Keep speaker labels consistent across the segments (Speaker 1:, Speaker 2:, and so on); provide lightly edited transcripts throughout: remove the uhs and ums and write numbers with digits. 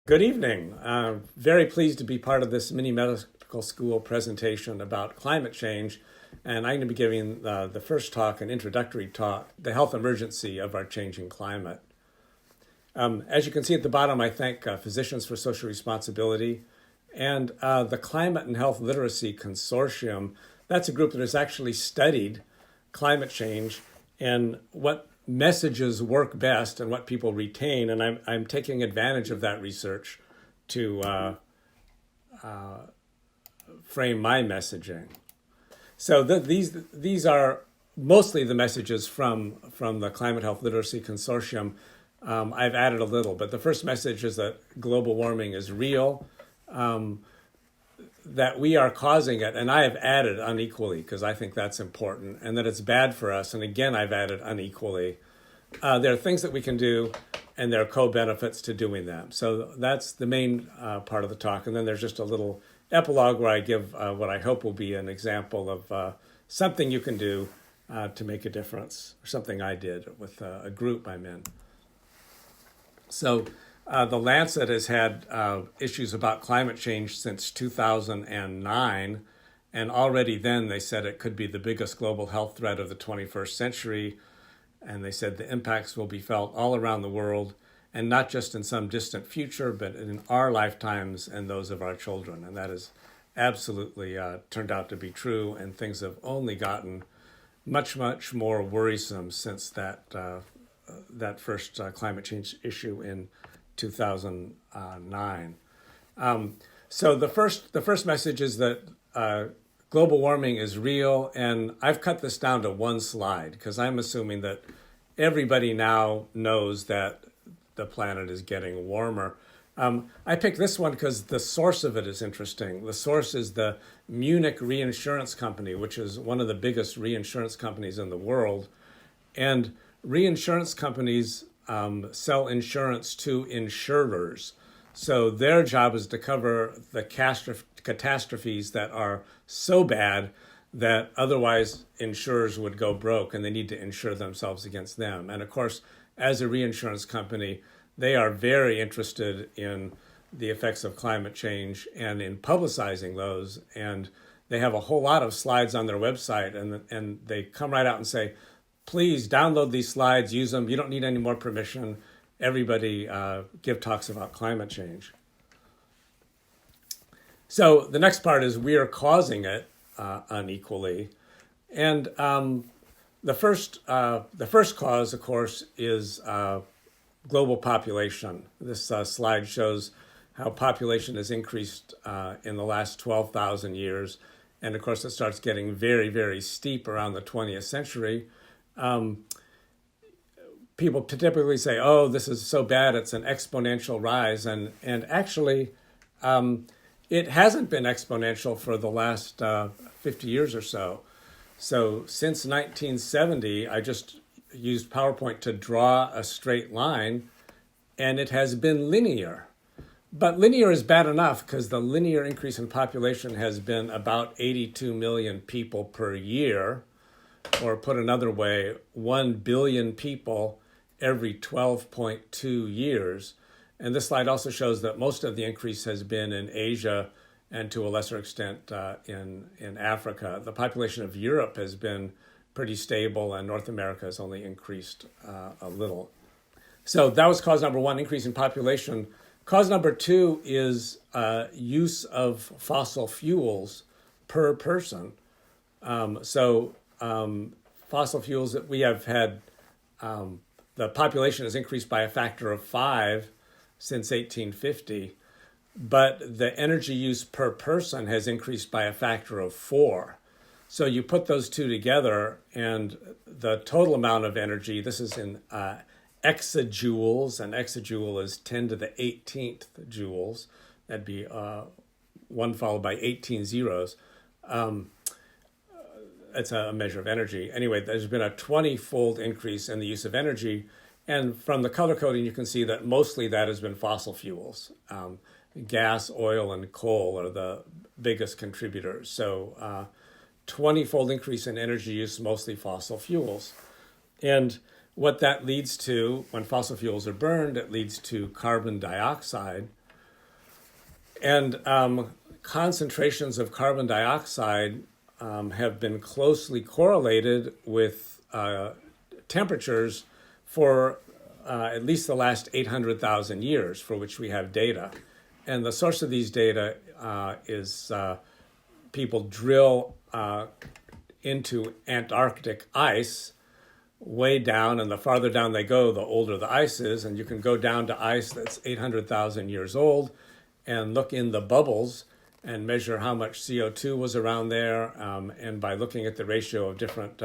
Speaker 1: Good evening. Very pleased to be part of this mini medical school presentation about climate change. And I'm going to be giving the first talk, an introductory talk, the health emergency of our changing climate. As you can see at the bottom, I thank Physicians for Social Responsibility and the Climate and Health Literacy Consortium. That's a group that has actually studied climate change and what messages work best and what people retain, and I'm taking advantage of that research to frame my messaging. So these are mostly the messages from the Climate Health Literacy Consortium. I've added a little, but the first message is that global warming is real, that we are causing it, and I have added unequally because I think that's important, and that it's bad for us, and again I've added unequally. There are things that we can do, and there are co-benefits to doing them. So that's the main part of the talk, and then there's just a little epilogue where I give what I hope will be an example of something you can do to make a difference, or something I did with a group I'm in. So the Lancet has had issues about climate change since 2009, and already then they said it could be the biggest global health threat of the 21st century, and they said the impacts will be felt all around the world, and not just in some distant future, but in our lifetimes and those of our children, and that has absolutely turned out to be true, and things have only gotten much, much more worrisome since that first climate change issue in 2009. So the first message is that global warming is real, and I've cut this down to one slide because I'm assuming that everybody now knows that the planet is getting warmer. I picked this one because the source of it is interesting. The source is the Munich Reinsurance Company, which is one of the biggest reinsurance companies in the world. And reinsurance companies sell insurance to insurers. So their job is to cover the catastrophes that are so bad that otherwise insurers would go broke, and they need to insure themselves against them. And of course, as a reinsurance company, they are very interested in the effects of climate change and in publicizing those. And they have a whole lot of slides on their website, and they come right out and say, please download these slides, use them. You don't need any more permission. Everybody give talks about climate change. So the next part is we are causing it unequally. And the first cause, of course, is global population. This slide shows how population has increased in the last 12,000 years. And of course, it starts getting very, very steep around the 20th century. People typically say, oh, this is so bad, it's an exponential rise. And actually, it hasn't been exponential for the last 50 years or so. So since 1970, I just used PowerPoint to draw a straight line, and it has been linear. But linear is bad enough because the linear increase in population has been about 82 million people per year, or put another way, 1 billion people every 12.2 years. And this slide also shows that most of the increase has been in Asia and to a lesser extent in Africa. The population of Europe has been pretty stable, and North America has only increased a little. So that was cause number one, increase in population. Cause number two is use of fossil fuels per person. Fossil fuels that we have had, the population has increased by a factor of 5 since 1850, but the energy use per person has increased by a factor of 4. So you put those two together, and the total amount of energy, this is in exajoules, and exajoule is 10 to the 18th joules. That'd be 1 followed by 18 zeros. It's a measure of energy. Anyway, there's been a 20-fold increase in the use of energy. And from the color coding, you can see that mostly that has been fossil fuels. Gas, oil, and coal are the biggest contributors. So 20-fold increase in energy use, mostly fossil fuels. And what that leads to, when fossil fuels are burned, it leads to carbon dioxide, And concentrations of carbon dioxide have been closely correlated with temperatures for at least the last 800,000 years for which we have data. And the source of these data is people drill into Antarctic ice way down, and the farther down they go, the older the ice is, and you can go down to ice that's 800,000 years old and look in the bubbles and measure how much CO2 was around there. And by looking at the ratio of different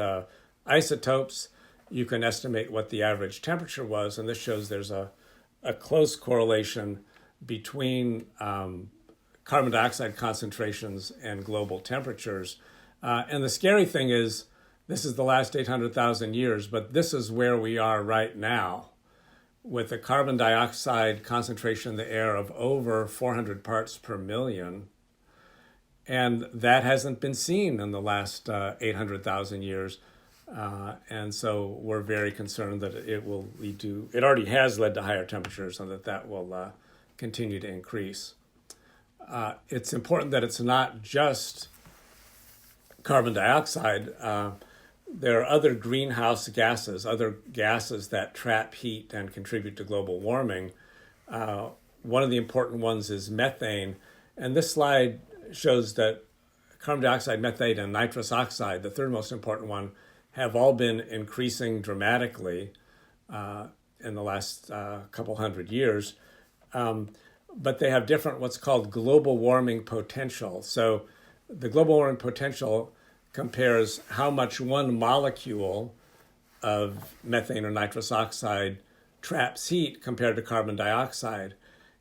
Speaker 1: isotopes, you can estimate what the average temperature was. And this shows there's a close correlation between carbon dioxide concentrations and global temperatures. And the scary thing is, this is the last 800,000 years, but this is where we are right now, with a carbon dioxide concentration in the air of over 400 parts per million. And that hasn't been seen in the last 800,000 years. And so we're very concerned that it will lead to, it already has led to higher temperatures, and that will continue to increase. It's important that it's not just carbon dioxide. There are other greenhouse gases, other gases that trap heat and contribute to global warming. One of the important ones is methane. And this slide shows that carbon dioxide, methane, and nitrous oxide, the third most important one, have all been increasing dramatically in the last couple hundred years. But they have different what's called global warming potential. So the global warming potential compares how much one molecule of methane or nitrous oxide traps heat compared to carbon dioxide.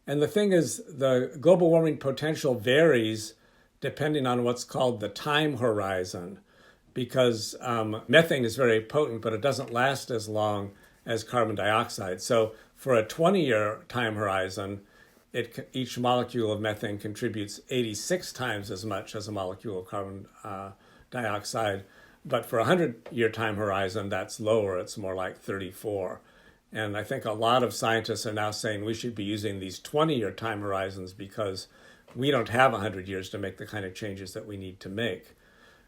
Speaker 1: And the thing is, the global warming potential varies depending on what's called the time horizon, because methane is very potent, but it doesn't last as long as carbon dioxide. So for a 20-year time horizon, each molecule of methane contributes 86 times as much as a molecule of carbon dioxide. But for a 100-year time horizon, that's lower. It's more like 34. And I think a lot of scientists are now saying we should be using these 20-year time horizons because we don't have 100 years to make the kind of changes that we need to make.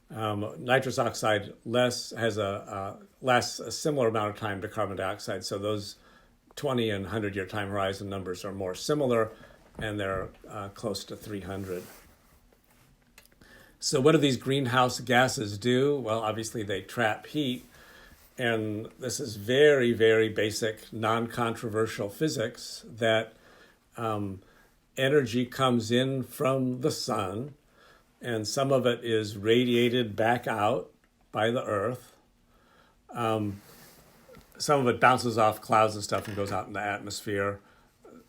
Speaker 1: Nitrous oxide lasts a similar amount of time to carbon dioxide. So those 20 and 100-year time horizon numbers are more similar, and they're close to 300. So what do these greenhouse gases do? Well, obviously they trap heat. And this is very, very basic, non-controversial physics, that energy comes in from the sun, and some of it is radiated back out by the Earth. Some of it bounces off clouds and stuff and goes out in the atmosphere.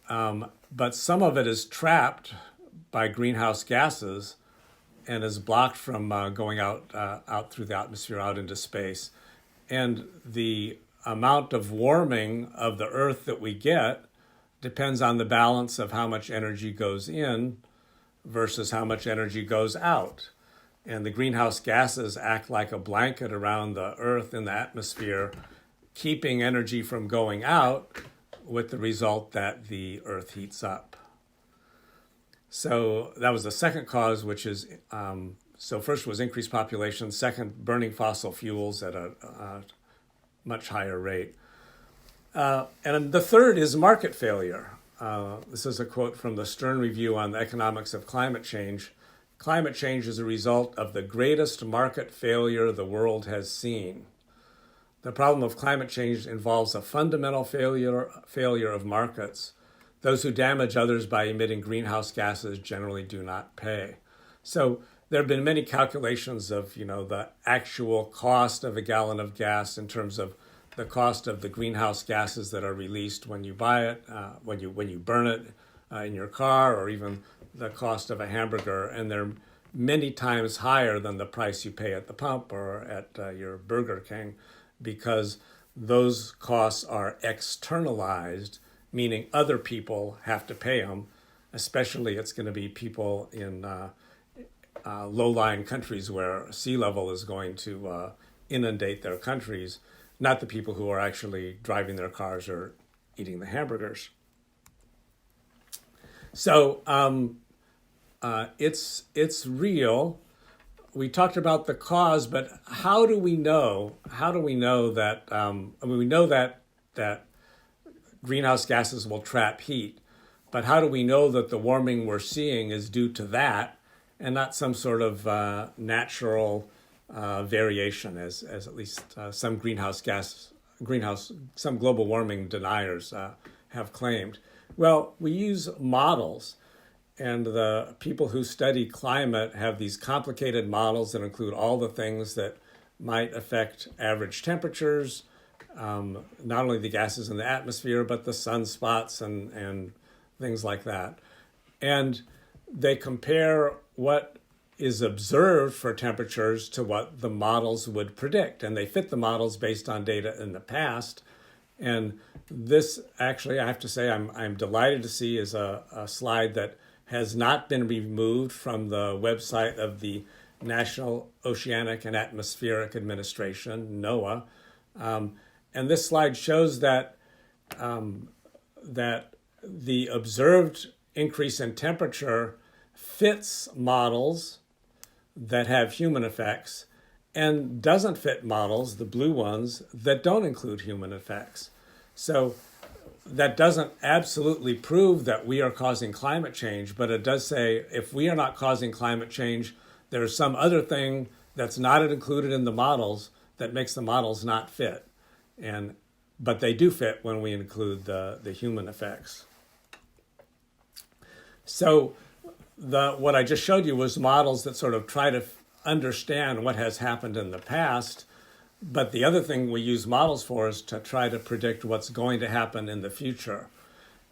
Speaker 1: But some of it is trapped by greenhouse gases and is blocked from going out through the atmosphere, out into space. And the amount of warming of the Earth that we get depends on the balance of how much energy goes in versus how much energy goes out. And the greenhouse gases act like a blanket around the Earth in the atmosphere, keeping energy from going out, with the result that the Earth heats up. So that was the second cause, which is, so first was increased population, second, burning fossil fuels at a much higher rate. And the third is market failure. This is a quote from the Stern Review on the Economics of Climate Change. Climate change is a result of the greatest market failure the world has seen. The problem of climate change involves a fundamental failure of markets. Those who damage others by emitting greenhouse gases generally do not pay. So there have been many calculations of, the actual cost of a gallon of gas in terms of the cost of the greenhouse gases that are released when you buy it, when you burn it in your car, or even the cost of a hamburger. And they're many times higher than the price you pay at the pump or at your Burger King, because those costs are externalized, meaning other people have to pay them. Especially it's going to be people in low-lying countries where sea level is going to inundate their countries, not the people who are actually driving their cars or eating the hamburgers. So it's real. We talked about the cause, but how do we know? How do we know that? We know that greenhouse gases will trap heat, but how do we know that the warming we're seeing is due to that and not some sort of natural variation, as at least some some global warming deniers have claimed? Well, we use models. And the people who study climate have these complicated models that include all the things that might affect average temperatures, not only the gases in the atmosphere, but the sunspots and things like that. And they compare what is observed for temperatures to what the models would predict. And they fit the models based on data in the past. And this actually, I have to say, I'm delighted to see is a slide that has not been removed from the website of the National Oceanic and Atmospheric Administration, NOAA. And this slide shows that that the observed increase in temperature fits models that have human effects and doesn't fit models, the blue ones, that don't include human effects. So that doesn't absolutely prove that we are causing climate change, but it does say if we are not causing climate change, there's some other thing that's not included in the models that makes the models not fit. But they do fit when we include the human effects. So what I just showed you was models that sort of try to understand what has happened in the past. But the other thing we use models for is to try to predict what's going to happen in the future.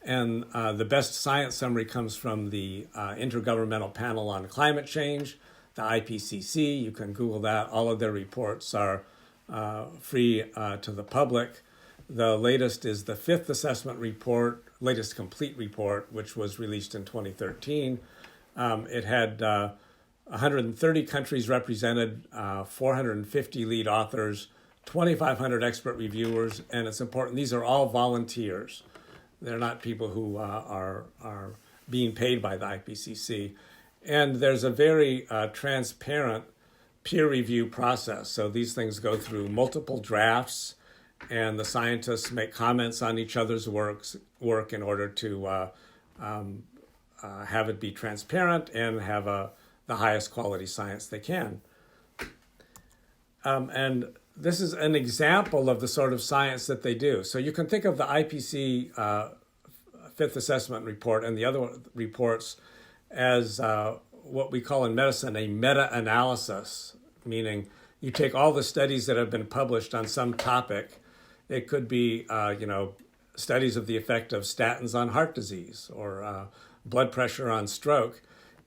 Speaker 1: And the best science summary comes from the Intergovernmental Panel on Climate Change, the IPCC. You can Google that. All of their reports are free to the public. The latest is the fifth assessment report, latest complete report, which was released in 2013. It had 130 countries represented, 450 lead authors, 2,500 expert reviewers, and it's important, these are all volunteers. They're not people who are being paid by the IPCC. And there's a very transparent peer review process. So these things go through multiple drafts, and the scientists make comments on each other's work in order to have it be transparent and have the highest quality science they can. And this is an example of the sort of science that they do. So you can think of the IPCC Fifth Assessment Report and the other reports as what we call in medicine a meta-analysis, meaning you take all the studies that have been published on some topic. It could be, studies of the effect of statins on heart disease or blood pressure on stroke.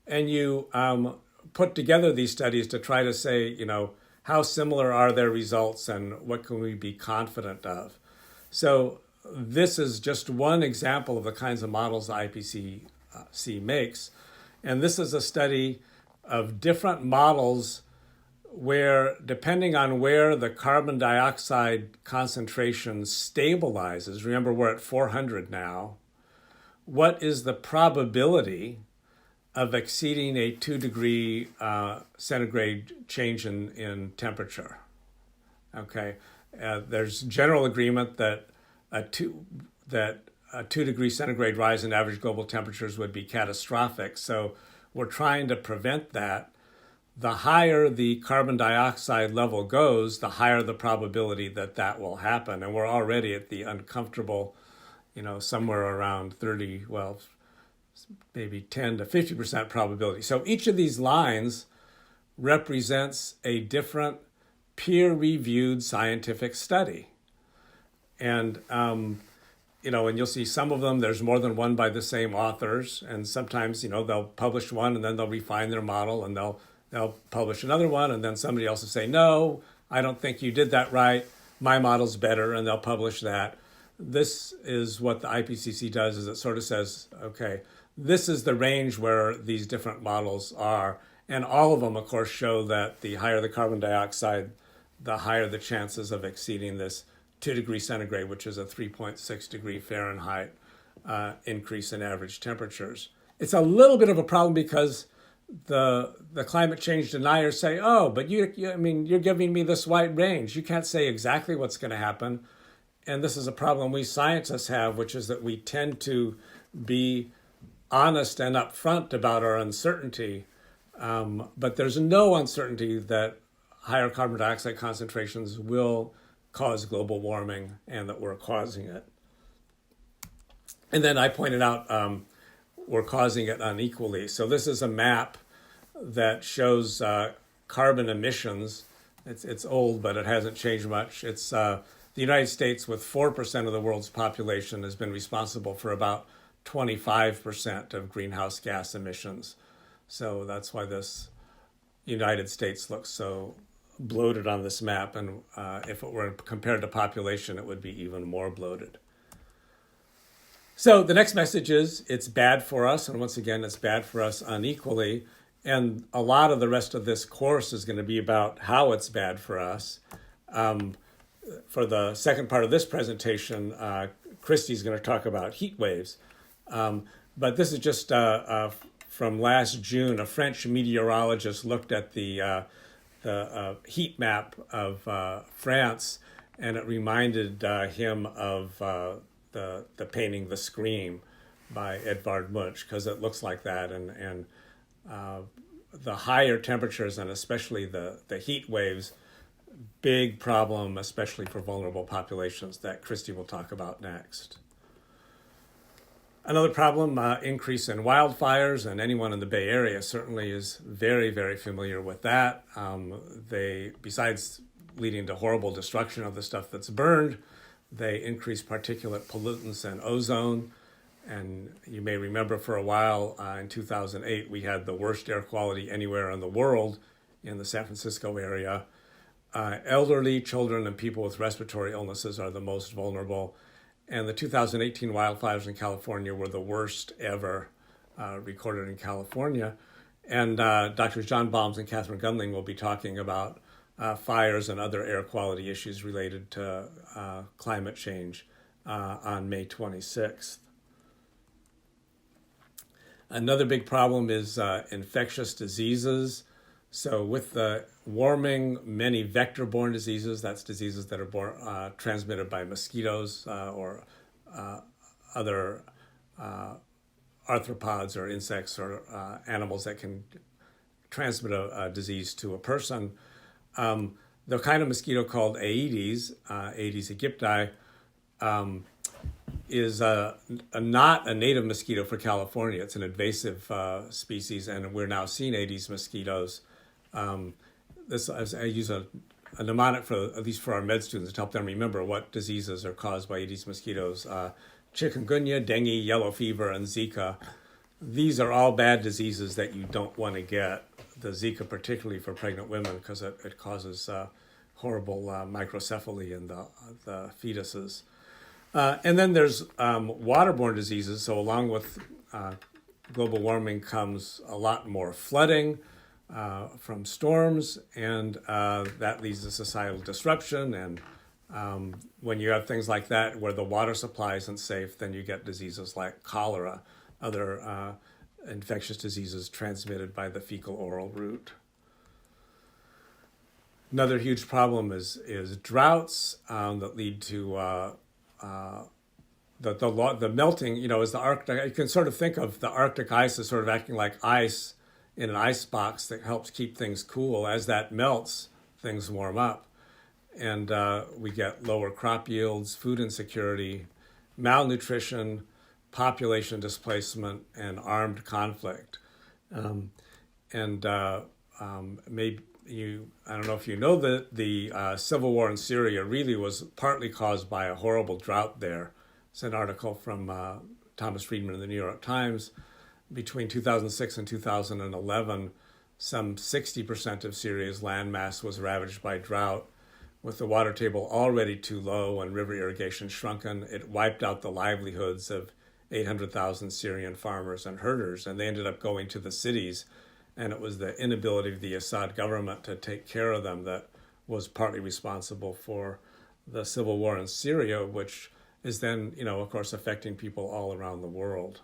Speaker 1: And you put together these studies to try to say, how similar are their results and what can we be confident of? So this is just one example of the kinds of models the IPCC makes. And this is a study of different models where, depending on where the carbon dioxide concentration stabilizes, remember we're at 400 now, what is the probability of exceeding a 2 degree centigrade change in temperature? Okay, there's general agreement that a 2 degree centigrade rise in average global temperatures would be catastrophic. So we're trying to prevent that. The higher the carbon dioxide level goes, the higher the probability that that will happen. And we're already at the uncomfortable, somewhere around 30, maybe 10 to 50% probability. So each of these lines represents a different peer-reviewed scientific study. And, and you'll see some of them, there's more than one by the same authors. And sometimes, they'll publish one and then they'll refine their model and they'll publish another one. And then somebody else will say, no, I don't think you did that right. My model's better. And they'll publish that. This is what the IPCC does, is it sort of says, okay, this is the range where these different models are. And all of them, of course, show that the higher the carbon dioxide, the higher the chances of exceeding this 2 degrees centigrade, which is a 3.6 degree Fahrenheit increase in average temperatures. it's a little bit of a problem because the climate change deniers say, oh, but I mean, you're giving me this wide range. You can't say exactly what's going to happen. And this is a problem we scientists have, which is that we tend to be honest and upfront about our uncertainty. But there's no uncertainty that higher carbon dioxide concentrations will cause global warming and that we're causing it. And then I pointed out we're causing it unequally. So this is a map that shows carbon emissions. It's old, but it hasn't changed much. It's the United States, with 4% of the world's population, has been responsible for about 25% of greenhouse gas emissions. So that's why this United States looks so bloated on this map. And if it were compared to population, it would be even more bloated. So the next message is it's bad for us. And once again, it's bad for us unequally. And a lot of the rest of this course is going to be about how it's bad for us. For the second part of this presentation, Christy's going to talk about heat waves. But this is just from last June. A French meteorologist looked at the heat map of France, and it reminded him of the painting The Scream by Edvard Munch, because it looks like that. And the higher temperatures, and especially the heat waves, big problem, especially for vulnerable populations, that Christy will talk about next. Another problem, increase in wildfires, and anyone in the Bay Area certainly is very, very familiar with that. They, besides leading to horrible destruction of the stuff that's burned, they increase particulate pollutants and ozone. And you may remember for a while in 2008, we had the worst air quality anywhere in the world in the San Francisco area. Elderly, children, and people with respiratory illnesses are the most vulnerable. And the 2018 wildfires in California were the worst ever recorded in California. And Drs. John Balmes and Catherine Gunling will be talking about fires and other air quality issues related to climate change on May 26th. Another big problem is infectious diseases. So with the warming, many vector-borne diseases, that's diseases that are transmitted by mosquitoes or other arthropods or insects or animals that can transmit a disease to a person. The kind of mosquito called Aedes, Aedes aegypti, is not a native mosquito for California. It's an invasive species, and we're now seeing Aedes mosquitoes. I use a mnemonic for, at least for our med students, to help them remember what diseases are caused by Aedes mosquitoes. Chikungunya, dengue, yellow fever, and Zika. These are all bad diseases that you don't want to get. The Zika particularly for pregnant women, because it causes horrible microcephaly in the fetuses. And then there's waterborne diseases. So along with global warming comes a lot more flooding from storms, and that leads to societal disruption. And when you have things like that where the water supply isn't safe, then you get diseases like cholera, other infectious diseases transmitted by the fecal-oral route. Another huge problem is droughts that lead to the melting. You know, as the Arctic, you can sort of think of the Arctic ice as sort of acting like ice in an ice box that helps keep things cool. As that melts, things warm up, and we get lower crop yields, food insecurity, malnutrition, population displacement, and armed conflict. Maybe I don't know if you know that the civil war in Syria really was partly caused by a horrible drought there. It's an article from Thomas Friedman in the New York Times. Between 2006 and 2011, some 60% of Syria's landmass was ravaged by drought. With the water table already too low and river irrigation shrunken, it wiped out the livelihoods of 800,000 Syrian farmers and herders, and they ended up going to the cities. And it was the inability of the Assad government to take care of them that was partly responsible for the civil war in Syria, which is then, of course, affecting people all around the world.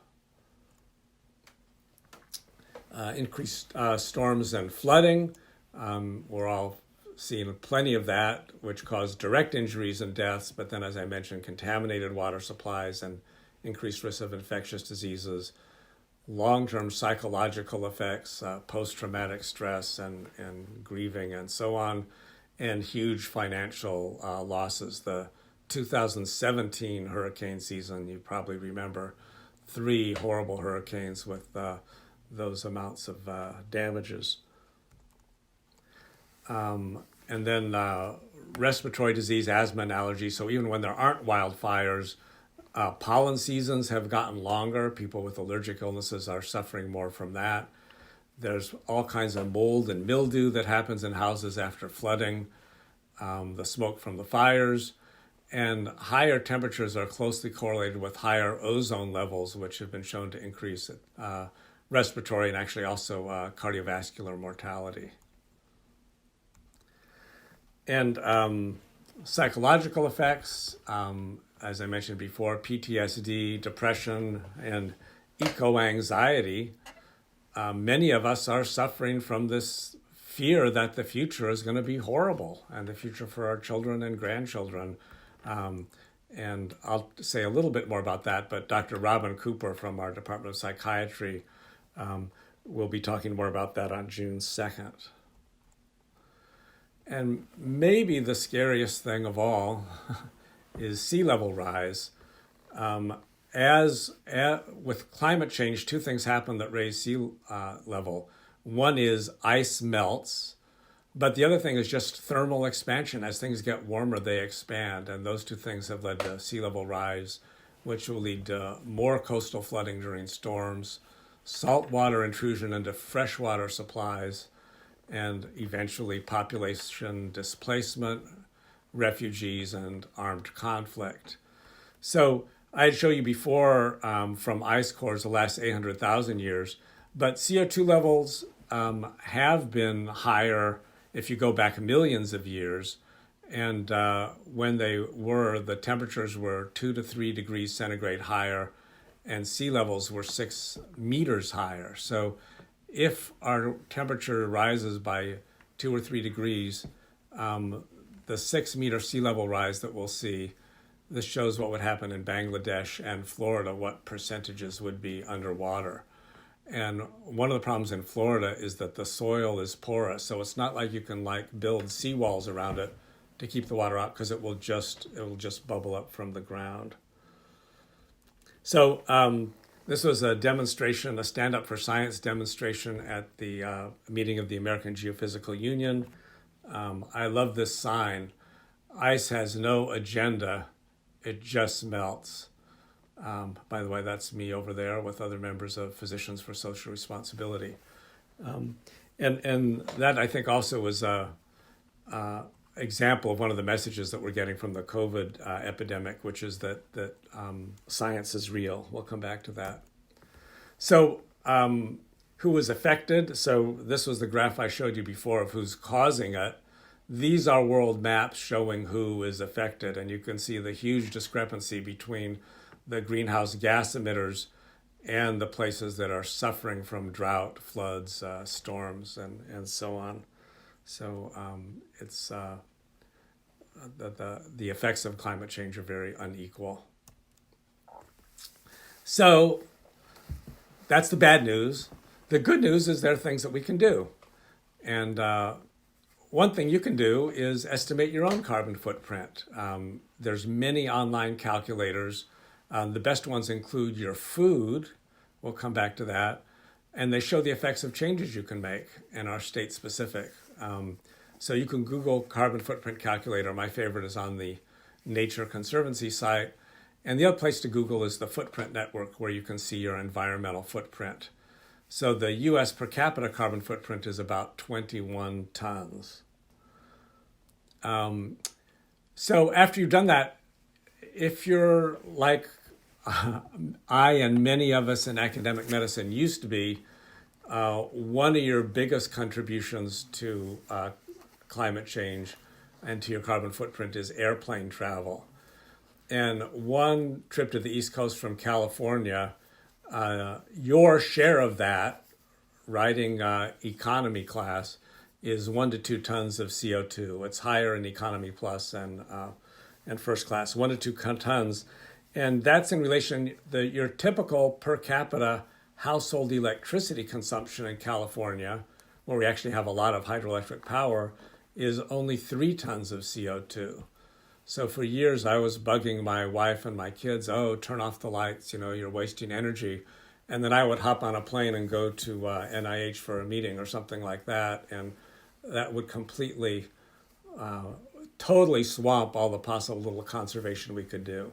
Speaker 1: increased storms and flooding. We're all seeing plenty of that, which caused direct injuries and deaths, but then, as I mentioned, contaminated water supplies and increased risk of infectious diseases, long-term psychological effects, post-traumatic stress and grieving and so on, and huge financial losses. The 2017 hurricane season, you probably remember 3 horrible hurricanes with those amounts of damages. And then respiratory disease, asthma, and allergy. So even when there aren't wildfires, pollen seasons have gotten longer. People with allergic illnesses are suffering more from that. There's all kinds of mold and mildew that happens in houses after flooding, the smoke from the fires, and higher temperatures are closely correlated with higher ozone levels, which have been shown to increase respiratory and actually also cardiovascular mortality. And psychological effects, as I mentioned before, PTSD, depression, and eco-anxiety. Many of us are suffering from this fear that the future is going to be horrible, and the future for our children and grandchildren. And I'll say a little bit more about that, but Dr. Robin Cooper from our Department of Psychiatry will be talking more about that on June 2nd. And maybe the scariest thing of all is sea level rise. With climate change, 2 things happen that raise sea level. One is ice melts, but the other thing is just thermal expansion. As things get warmer, they expand, and those 2 things have led to sea level rise, which will lead to more coastal flooding during storms, saltwater intrusion into freshwater supplies, and eventually population displacement, refugees, and armed conflict. So I had shown you before from ice cores the last 800,000 years, but CO2 levels have been higher if you go back millions of years. And when they were, the temperatures were 2 to 3 degrees centigrade higher, and sea levels were 6 meters higher. So if our temperature rises by 2 or 3 degrees, the 6 meter sea level rise that we'll see, this shows what would happen in Bangladesh and Florida, what percentages would be underwater. And one of the problems in Florida is that the soil is porous, so it's not like you can build seawalls around it to keep the water out, because it will just bubble up from the ground. So this was a demonstration, a Stand Up for Science demonstration at the meeting of the American Geophysical Union. I love this sign. Ice has no agenda, it just melts. By the way, that's me over there with other members of Physicians for Social Responsibility. And that, I think, also was a example of one of the messages that we're getting from the COVID epidemic, which is that science is real. We'll come back to that. So who was affected? So this was the graph I showed you before of who's causing it. These are world maps showing who is affected, and you can see the huge discrepancy between the greenhouse gas emitters and the places that are suffering from drought, floods, storms, and so on. So it's the effects of climate change are very unequal. So that's the bad news. The good news is there are things that we can do. And one thing you can do is estimate your own carbon footprint. There's many online calculators. The best ones include your food. We'll come back to that. And they show the effects of changes you can make and are state specific. So you can Google carbon footprint calculator. My favorite is on the Nature Conservancy site. And the other place to Google is the Footprint Network, where you can see your environmental footprint. So the US per capita carbon footprint is about 21 tons. So after you've done that, if you're like I and many of us in academic medicine used to be, one of your biggest contributions to climate change and to your carbon footprint is airplane travel. And one trip to the East Coast from California, your share of that riding economy class is 1 to 2 tons of CO2. It's higher in economy plus and first class, 1 to 2 tons. And that's in relation, your typical per capita household electricity consumption in California, where we actually have a lot of hydroelectric power, is only 3 tons of CO2. So for years I was bugging my wife and my kids, oh, turn off the lights, you're wasting energy. And then I would hop on a plane and go to NIH for a meeting or something like that. And that would completely, totally swamp all the possible little conservation we could do.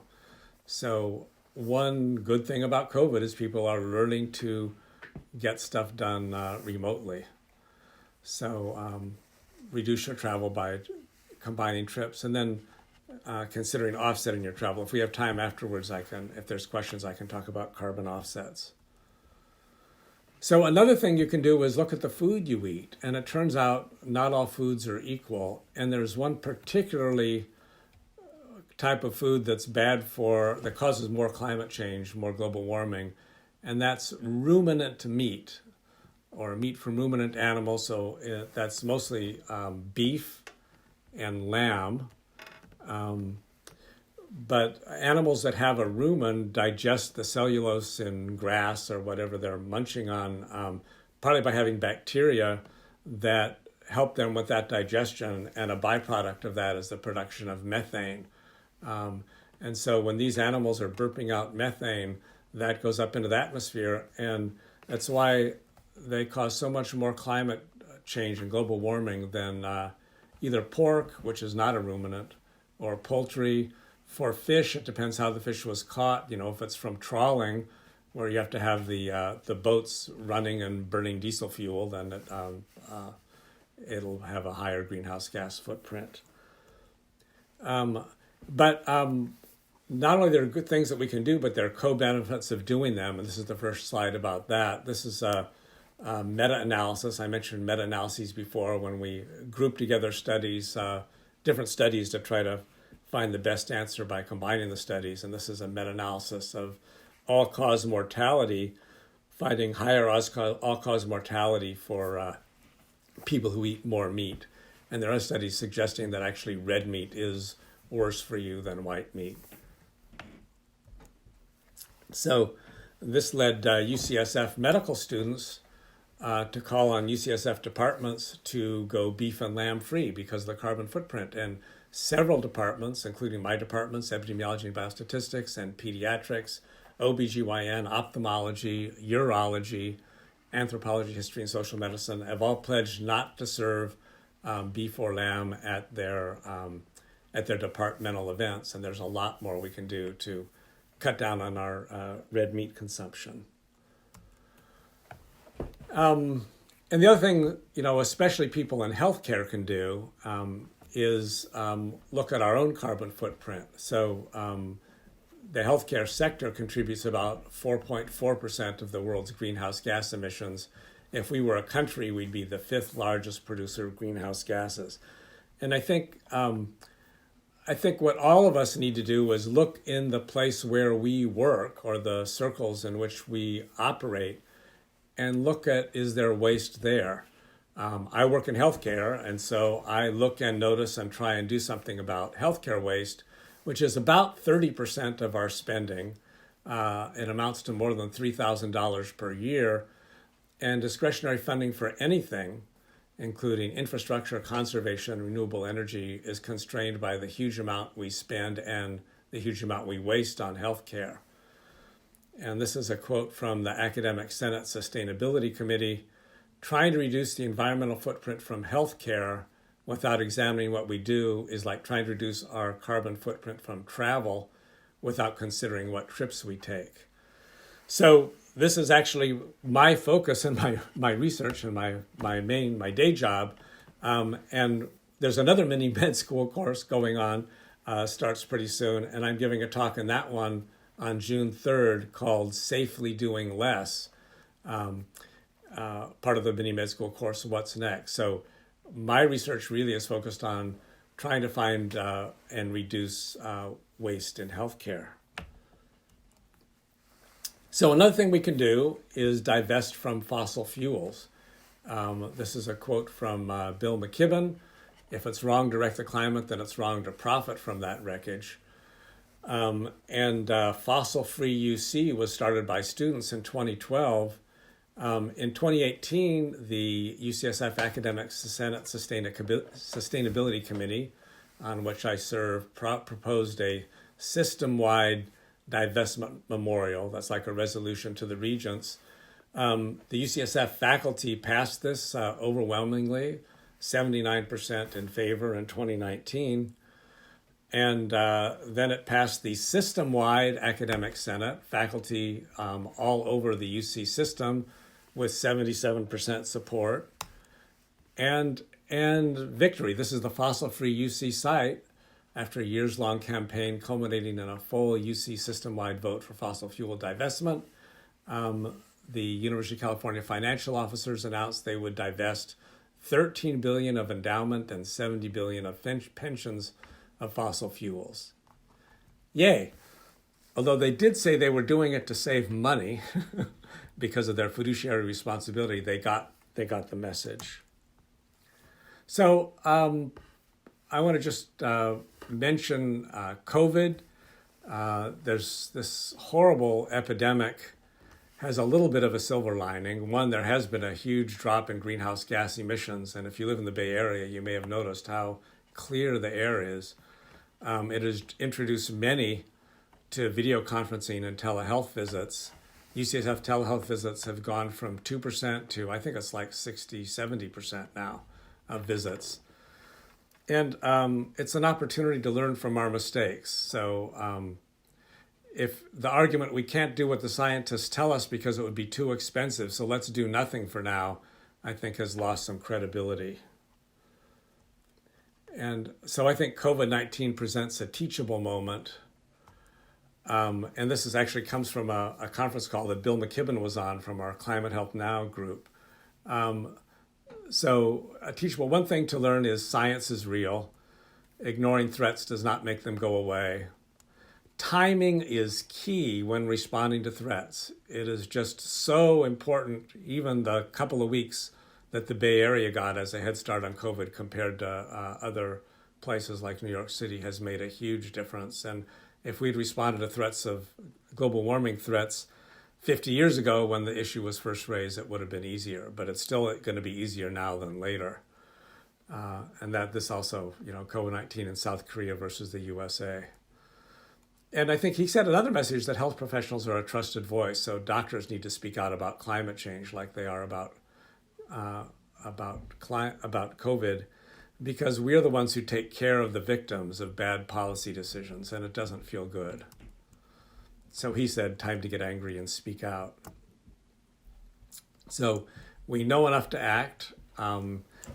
Speaker 1: So one good thing about COVID is people are learning to get stuff done remotely. So reduce your travel by combining trips, and then considering offsetting your travel. If we have time afterwards, if there's questions, I can talk about carbon offsets. So another thing you can do is look at the food you eat. And it turns out not all foods are equal. And there's one particularly type of food that's that causes more climate change, more global warming. And that's ruminant meat, or meat from ruminant animals. So that's mostly beef and lamb. But animals that have a rumen digest the cellulose in grass or whatever they're munching on, partly by having bacteria that help them with that digestion, and a byproduct of that is the production of methane. And so when these animals are burping out methane, that goes up into the atmosphere, and that's why they cause so much more climate change and global warming than either pork, which is not a ruminant, or poultry. For fish, it depends how the fish was caught. If it's from trawling, where you have to have the boats running and burning diesel fuel, then it'll have a higher greenhouse gas footprint. But not only there are good things that we can do, but there are co-benefits of doing them. And this is the first slide about that. This is a meta-analysis. I mentioned meta-analyses before, when we group together studies, different studies, to try to find the best answer by combining the studies. And this is a meta-analysis of all-cause mortality, finding higher all-cause mortality for people who eat more meat. And there are studies suggesting that actually red meat is worse for you than white meat. So this led UCSF medical students to call on UCSF departments to go beef and lamb free because of the carbon footprint. And several departments, including my departments, Epidemiology and Biostatistics, and Pediatrics, OBGYN, Ophthalmology, Urology, Anthropology, History, and Social Medicine, have all pledged not to serve beef or lamb at their departmental events. And there's a lot more we can do to cut down on our red meat consumption. And the other thing, especially people in healthcare can do is look at our own carbon footprint. So the healthcare sector contributes about 4.4% of the world's greenhouse gas emissions. If we were a country, we'd be the 5th largest producer of greenhouse gases. And I think what all of us need to do is look in the place where we work, or the circles in which we operate, and look at, is there waste there? I work in healthcare, and so I look and notice and try and do something about healthcare waste, which is about 30% of our spending. It amounts to more than $3,000 per year. And discretionary funding for anything, including infrastructure, conservation, renewable energy, is constrained by the huge amount we spend and the huge amount we waste on healthcare. And this is a quote from the Academic Senate Sustainability Committee: trying to reduce the environmental footprint from healthcare without examining what we do is like trying to reduce our carbon footprint from travel without considering what trips we take. So this is actually my focus in my research and my day job. And there's another mini med school course going on, starts pretty soon. And I'm giving a talk in that one on June 3rd called Safely Doing Less, part of the mini med school course, What's Next? So my research really is focused on trying to find and reduce waste in healthcare. So another thing we can do is divest from fossil fuels. This is a quote from Bill McKibben. If it's wrong to wreck the climate, then it's wrong to profit from that wreckage. Fossil-free UC was started by students in 2012. In 2018, the UCSF Academic Senate Sustainability Committee, on which I serve, proposed a system-wide divestment memorial. That's like a resolution to the regents. The UCSF faculty passed this overwhelmingly, 79% in favor in 2019. And then it passed the system-wide academic senate, faculty all over the UC system with 77% support. And victory. This is the fossil-free UC site after a years-long campaign culminating in a full UC system-wide vote for fossil fuel divestment. The University of California financial officers announced they would divest $13 billion of endowment and $70 billion of pensions of fossil fuels. Yay! Although they did say they were doing it to save money because of their fiduciary responsibility, they got the message. So I want to just mention COVID. There's this horrible epidemic has a little bit of a silver lining. One, there has been a huge drop in greenhouse gas emissions, and if you live in the Bay Area, you may have noticed how clear the air is. It has introduced many to video conferencing and telehealth visits. UCSF telehealth visits have gone from 2% to, I think it's like 60, 70% now of visits. And it's an opportunity to learn from our mistakes. So if the argument, we can't do what the scientists tell us because it would be too expensive, so let's do nothing for now, I think has lost some credibility. And so I think COVID-19 presents a teachable moment. And this is actually comes from a conference call that Bill McKibben was on from our Climate Health Now group. So a teachable, one thing to learn is science is real. Ignoring threats does not make them go away. Timing is key when responding to threats. It is just so important, even the couple of weeks that the Bay Area got as a head start on COVID compared to other places like New York City has made a huge difference. And if we'd responded to threats of global warming threats 50 years ago when the issue was first raised, it would have been easier. But it's still going to be easier now than later. And that this also, COVID-19 in South Korea versus the USA. And I think he said another message that health professionals are a trusted voice. So doctors need to speak out about climate change like they are about COVID, because we're the ones who take care of the victims of bad policy decisions, and it doesn't feel good. So he said, time to get angry and speak out. So we know enough to act.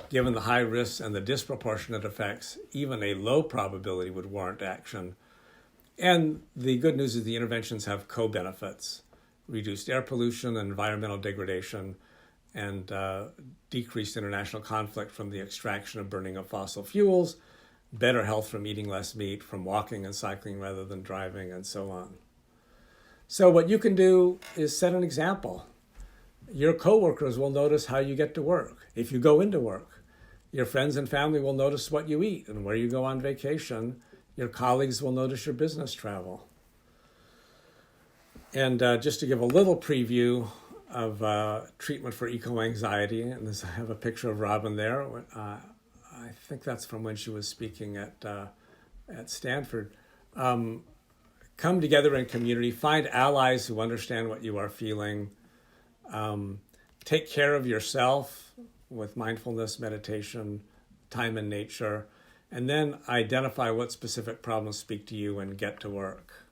Speaker 1: Given the high risks and the disproportionate effects, even a low probability would warrant action. And the good news is the interventions have co-benefits: reduced air pollution and environmental degradation, and decreased international conflict from the extraction and burning of fossil fuels, better health from eating less meat, from walking and cycling rather than driving, and so on. So what you can do is set an example. Your coworkers will notice how you get to work if you go into work. Your friends and family will notice what you eat and where you go on vacation. Your colleagues will notice your business travel. And just to give a little preview of treatment for eco-anxiety, and I have a picture of Robin there. I think that's from when she was speaking at Stanford. Come together in community, find allies who understand what you are feeling. Take care of yourself with mindfulness, meditation, time in nature, and then identify what specific problems speak to you and get to work.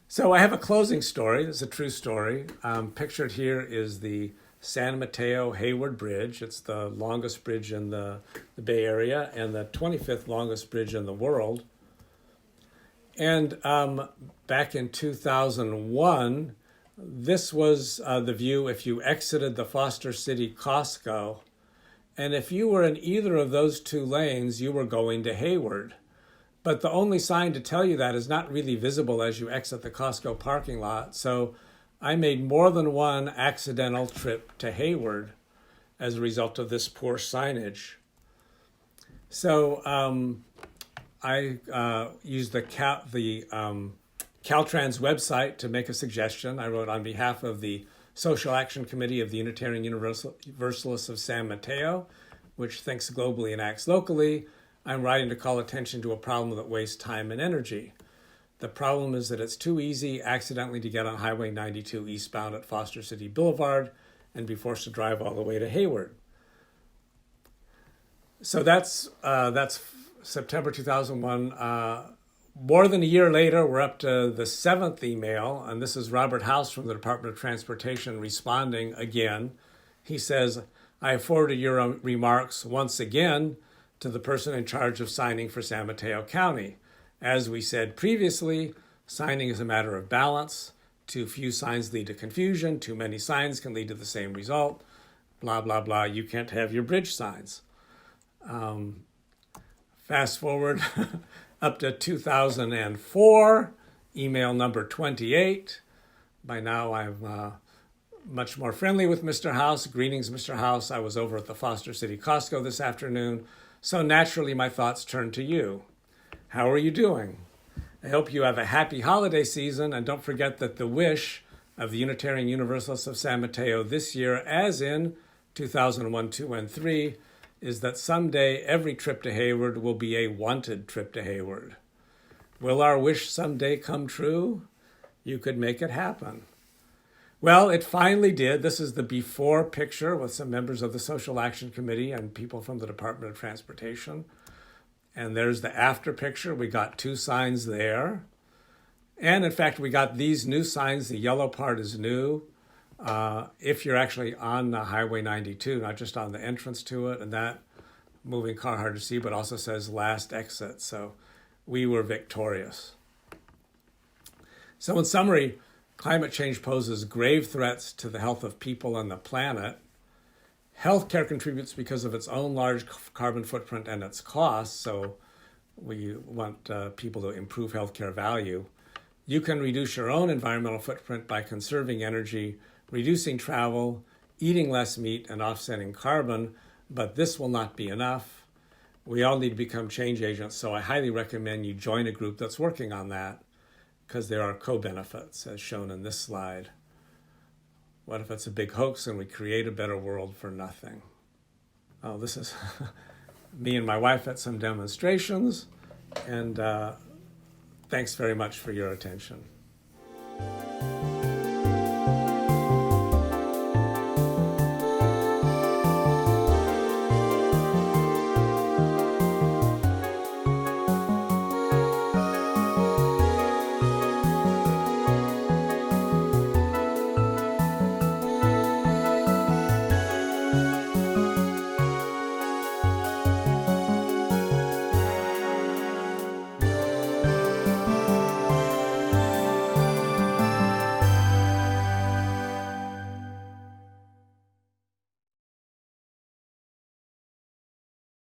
Speaker 1: So I have a closing story. It's a true story. Pictured here is the San Mateo Hayward Bridge. It's the longest bridge in the Bay Area and the 25th longest bridge in the world. And back in 2001, this was the view if you exited the Foster City Costco. And if you were in either of those two lanes, you were going to Hayward. But the only sign to tell you that is not really visible as you exit the Costco parking lot. So I made more than one accidental trip to Hayward as a result of this poor signage. So I used the Caltrans website to make a suggestion. I wrote on behalf of the Social Action Committee of the Unitarian Universalists of San Mateo, which thinks globally and acts locally. I'm writing to call attention to a problem that wastes time and energy. The problem is that it's too easy accidentally to get on Highway 92 eastbound at Foster City Boulevard and be forced to drive all the way to Hayward. So that's September 2001. More than a year later, we're up to the 7th email, and this is Robert House from the Department of Transportation responding again. He says, I have forwarded your remarks once again to the person in charge of signing for San Mateo County. As we said previously, signing is a matter of balance. Too few signs lead to confusion. Too many signs can lead to the same result. Blah, blah, blah. You can't have your bridge signs. Fast forward up to 2004, email number 28. By now I'm much more friendly with Mr. House. Greetings, Mr. House. I was over at the Foster City Costco this afternoon, so naturally my thoughts turn to you. How are you doing? I hope you have a happy holiday season, and don't forget that the wish of the Unitarian Universalists of San Mateo this year, as in 2001, 2, and 3, is that someday every trip to Hayward will be a wanted trip to Hayward. Will our wish someday come true? You could make it happen. Well, it finally did. This is the before picture with some members of the Social Action Committee and people from the Department of Transportation. And there's the after picture. We got 2 signs there. And in fact, we got these new signs. The yellow part is new. If you're actually on Highway 92, not just on the entrance to it, and that moving car hard to see, but also says last exit. So we were victorious. So in summary, climate change poses grave threats to the health of people and the planet. Healthcare contributes because of its own large carbon footprint and its costs, so we want people to improve healthcare value. You can reduce your own environmental footprint by conserving energy, reducing travel, eating less meat, and offsetting carbon, but this will not be enough. We all need to become change agents, so I highly recommend you join a group that's working on that, because there are co-benefits, as shown in this slide. What if it's a big hoax and we create a better world for nothing? Oh, this is me and my wife at some demonstrations, and thanks very much for your attention.